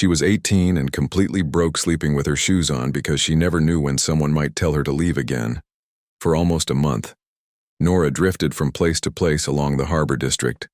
She was 18 and completely broke sleeping with her shoes on because she never knew when someone might tell her to leave again. For almost a month, Nora drifted from place to place along the harbor district.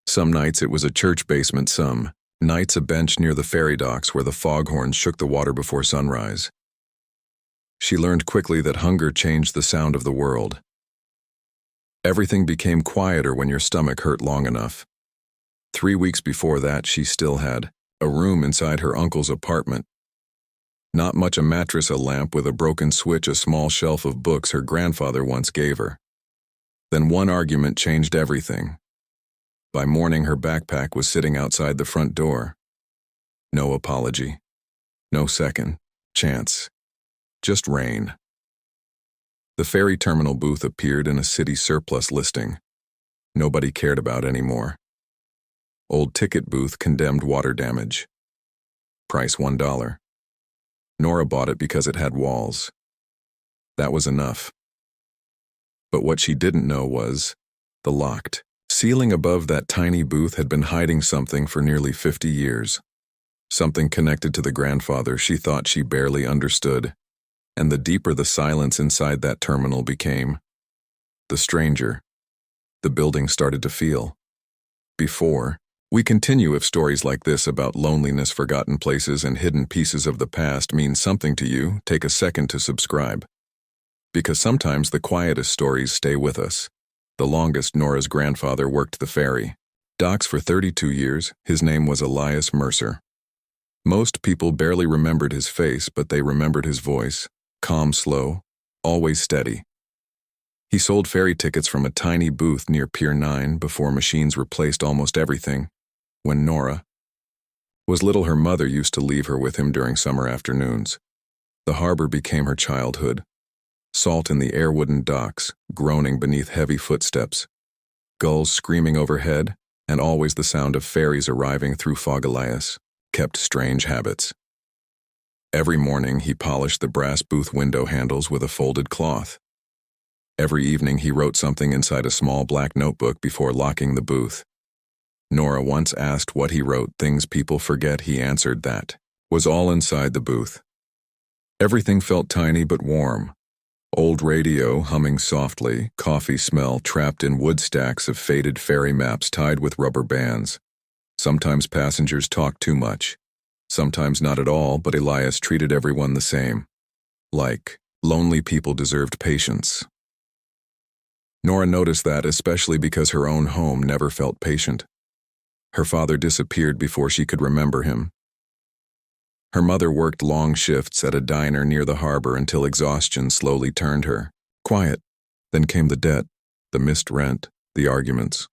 Some nights it was a church basement, some nights a bench near the ferry docks where the foghorns shook the water before sunrise. She learned quickly that hunger changed the sound of the world. Everything became quieter when your stomach hurt long enough. 3 weeks before that, she still had a room inside her uncle's apartment. Not much a mattress, a lamp with a broken switch, a small shelf of books her grandfather once gave her. Then one argument changed everything. By morning, her backpack was sitting outside the front door. No apology. No second chance. Just rain. The ferry terminal booth appeared in a city surplus listing. Nobody cared about anymore. Old ticket booth condemned water damage. Price $1. Nora bought it because it had walls. That was enough. But what she didn't know was the locked ceiling above that tiny booth had been hiding something for nearly 50 years. Something connected to the grandfather she thought she barely understood. And the deeper the silence inside that terminal became, the stranger the building started to feel. Before we continue, if stories like this about loneliness, forgotten places, and hidden pieces of the past mean something to you, take a second to subscribe. Because sometimes the quietest stories stay with us. The longest, Nora's grandfather worked the ferry docks for 32 years. His name was Elias Mercer. Most people barely remembered his face, but they remembered his voice. Calm, slow, always steady. He sold ferry tickets from a tiny booth near Pier 9 before machines replaced almost everything. When Nora was little, her mother used to leave her with him during summer afternoons. The harbor became her childhood. Salt in the air, wooden docks, groaning beneath heavy footsteps. Gulls screaming overhead, and always the sound of ferries arriving through fog. Elias kept strange habits. Every morning he polished the brass booth window handles with a folded cloth. Every evening he wrote something inside a small black notebook before locking the booth. Nora once asked what he wrote. Things people forget. He answered that was all inside the booth. Everything felt tiny but warm. Old radio humming softly, coffee smell trapped in wood stacks of faded ferry maps tied with rubber bands. Sometimes passengers talked too much. Sometimes not at all, but Elias treated everyone the same. Like lonely people deserved patience. Nora noticed that, especially because her own home never felt patient. Her father disappeared before she could remember him. Her mother worked long shifts at a diner near the harbor until exhaustion slowly turned her quiet. Then came the debt, the missed rent, the arguments.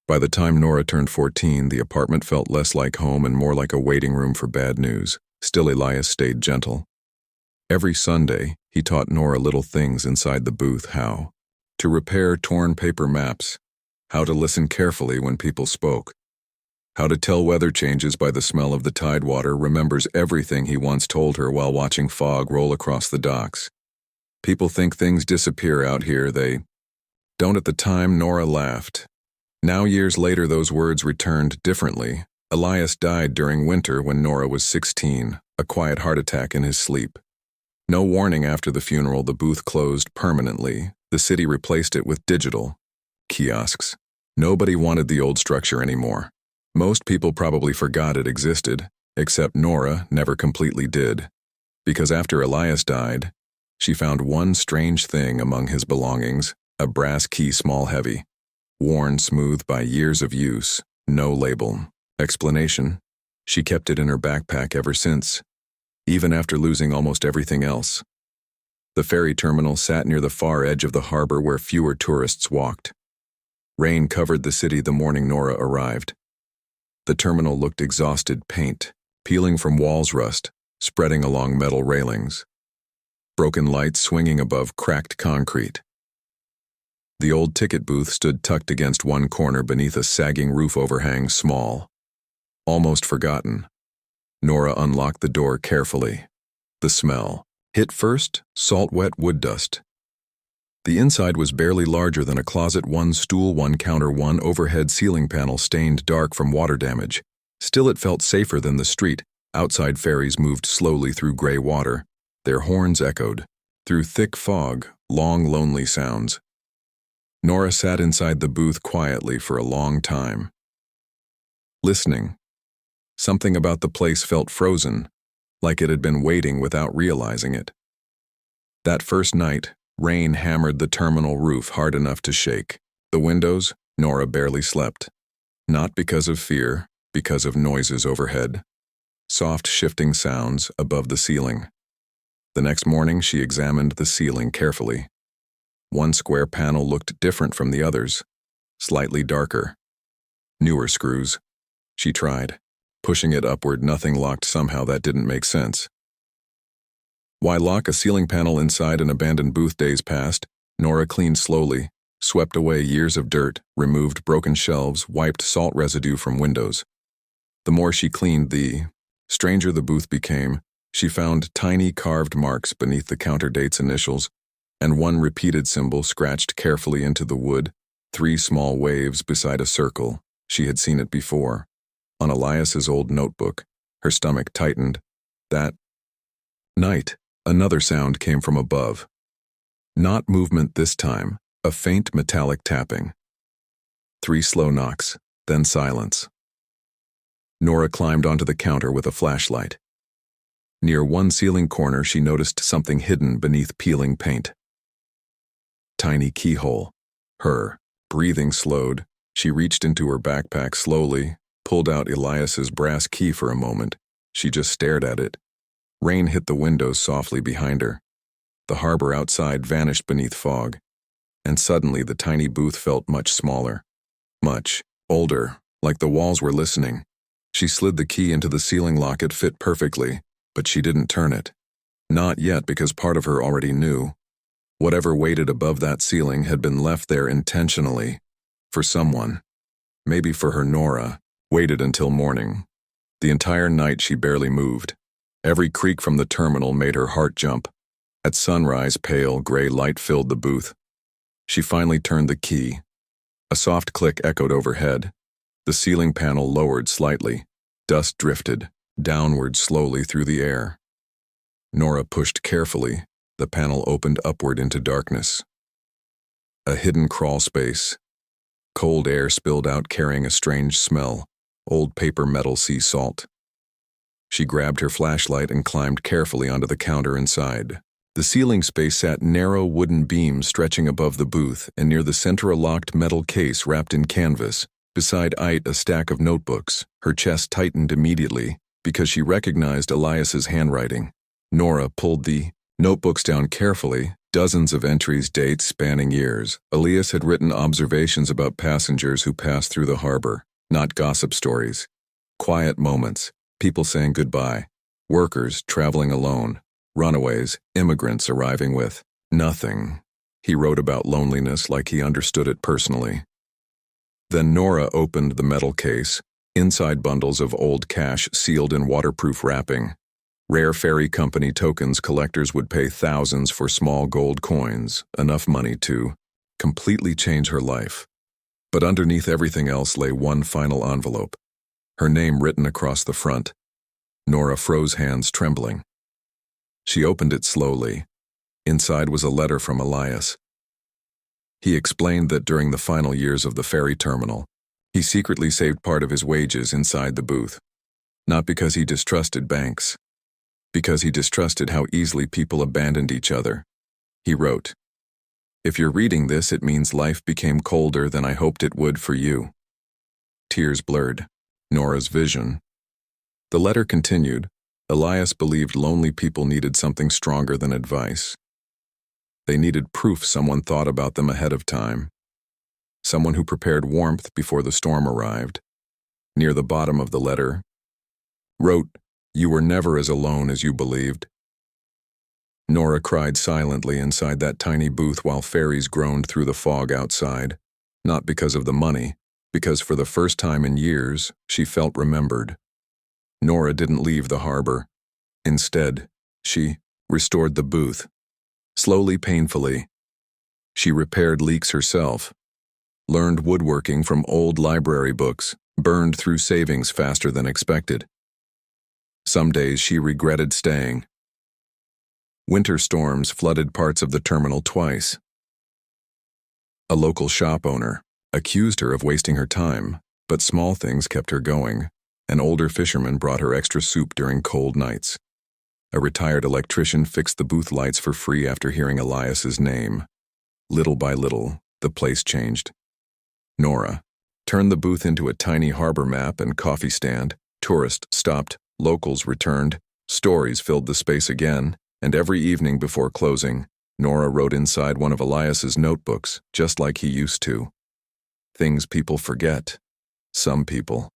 By the time Nora turned 14, the apartment felt less like home and more like a waiting room for bad news. Still, Elias stayed gentle. Every Sunday, he taught Nora little things inside the booth: how to repair torn paper maps, how to listen carefully when people spoke, how to tell weather changes by the smell of the tidewater. Remembers everything he once told her while watching fog roll across the docks. People think things disappear out here. They don't. At the time, Nora laughed. Now, years later, those words returned differently. Elias died during winter when Nora was 16, a quiet heart attack in his sleep. No warning after the funeral, the booth closed permanently. The city replaced it with digital kiosks. Nobody wanted the old structure anymore. Most people probably forgot it existed, except Nora never completely did. Because after Elias died, she found one strange thing among his belongings: a brass key, small, heavy. Worn smooth by years of use, no label. Explanation: she kept it in her backpack ever since, even after losing almost everything else. The ferry terminal sat near the far edge of the harbor where fewer tourists walked. Rain covered the city the morning Nora arrived. The terminal looked exhausted: paint peeling from walls, rust spreading along metal railings, broken lights swinging above cracked concrete. The old ticket booth stood tucked against one corner beneath a sagging roof overhang, small, almost forgotten. Nora unlocked the door carefully. The smell hit first: salt, wet wood dust. The inside was barely larger than a closet: one stool, one counter, one overhead ceiling panel stained dark from water damage. Still, it felt safer than the street. Outside ferries moved slowly through gray water. Their horns echoed. Through thick fog, long, lonely sounds. Nora sat inside the booth quietly for a long time. Listening. Something about the place felt frozen, like it had been waiting without realizing it. That first night, rain hammered the terminal roof hard enough to shake. The windows, Nora barely slept. Not because of fear, because of noises overhead. Soft shifting sounds above the ceiling. The next morning she examined the ceiling carefully. One square panel looked different from the others, slightly darker. Newer screws. She tried. Pushing it upward, nothing locked. Somehow that didn't make sense. Why lock a ceiling panel inside an abandoned booth? Days passed. Nora cleaned slowly, swept away years of dirt, removed broken shelves, wiped salt residue from windows. The more she cleaned, the stranger the booth became. She found tiny carved marks beneath the counter date's initials, and one repeated symbol scratched carefully into the wood, 3 small waves beside a circle. She had seen it before. On Elias's old notebook. Her stomach tightened. That night, another sound came from above. Not movement this time, a faint metallic tapping. 3 slow knocks, then silence. Nora climbed onto the counter with a flashlight. Near one ceiling corner, she noticed something hidden beneath peeling paint. Tiny keyhole. Her breathing slowed. She reached into her backpack slowly, pulled out Elias's brass key. For a moment. She just stared at it. Rain hit the windows softly behind her. The harbor outside vanished beneath fog. And suddenly the tiny booth felt much smaller. Much older, like the walls were listening. She slid the key into the ceiling lock. It fit perfectly, but she didn't turn it. Not yet, because part of her already knew. Whatever waited above that ceiling had been left there intentionally. For someone. Maybe for her. Nora waited until morning. The entire night she barely moved. Every creak from the terminal made her heart jump. At sunrise, pale gray light filled the booth. She finally turned the key. A soft click echoed overhead. The ceiling panel lowered slightly. Dust drifted downward slowly through the air. Nora pushed carefully. The panel opened upward into darkness. A hidden crawl space. Cold air spilled out, carrying a strange smell. Old paper, metal, sea salt. She grabbed her flashlight and climbed carefully onto the counter inside. The ceiling space sat narrow wooden beams stretching above the booth, and near the center a locked metal case wrapped in canvas. Beside it, a stack of notebooks. Her chest tightened immediately, because she recognized Elias's handwriting. Nora pulled the notebooks down carefully. Dozens of entries, dates spanning years. Elias had written observations about passengers who passed through the harbor, not gossip stories. Quiet moments, people saying goodbye, workers traveling alone, runaways, immigrants arriving with nothing. He wrote about loneliness like he understood it personally. Then Nora opened the metal case, inside bundles of old cash sealed in waterproof wrapping. Rare Ferry Company tokens. Collectors would pay thousands for small gold coins, enough money to completely change her life. But underneath everything else lay one final envelope, her name written across the front. Nora froze, hands trembling. She opened it slowly. Inside was a letter from Elias. He explained that during the final years of the ferry terminal, he secretly saved part of his wages inside the booth. Not because he distrusted banks. Because he distrusted how easily people abandoned each other. He wrote, "If you're reading this, it means life became colder than I hoped it would for you." Tears blurred Nora's vision. The letter continued. Elias believed lonely people needed something stronger than advice. They needed proof someone thought about them ahead of time. Someone who prepared warmth before the storm arrived. Near the bottom of the letter, wrote, "You were never as alone as you believed." Nora cried silently inside that tiny booth while ferries groaned through the fog outside. Not because of the money, because for the first time in years, she felt remembered. Nora didn't leave the harbor. Instead, she restored the booth. Slowly, painfully. She repaired leaks herself, learned woodworking from old library books, burned through savings faster than expected. Some days she regretted staying. Winter storms flooded parts of the terminal twice. A local shop owner accused her of wasting her time, but small things kept her going. An older fisherman brought her extra soup during cold nights. A retired electrician fixed the booth lights for free after hearing Elias's name. Little by little, the place changed. Nora turned the booth into a tiny harbor map and coffee stand. Tourists stopped, locals returned, stories filled the space again, and every evening before closing, Nora wrote inside one of Elias's notebooks, just like he used to. Things people forget. Some people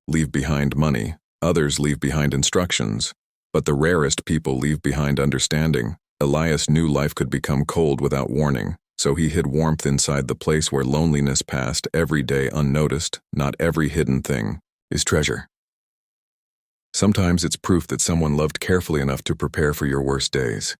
leave behind money, others leave behind instructions, but the rarest people leave behind understanding. Elias knew life could become cold without warning, so he hid warmth inside the place where loneliness passed every day unnoticed. Not every hidden thing is treasure. Sometimes it's proof that someone loved carefully enough to prepare for your worst days.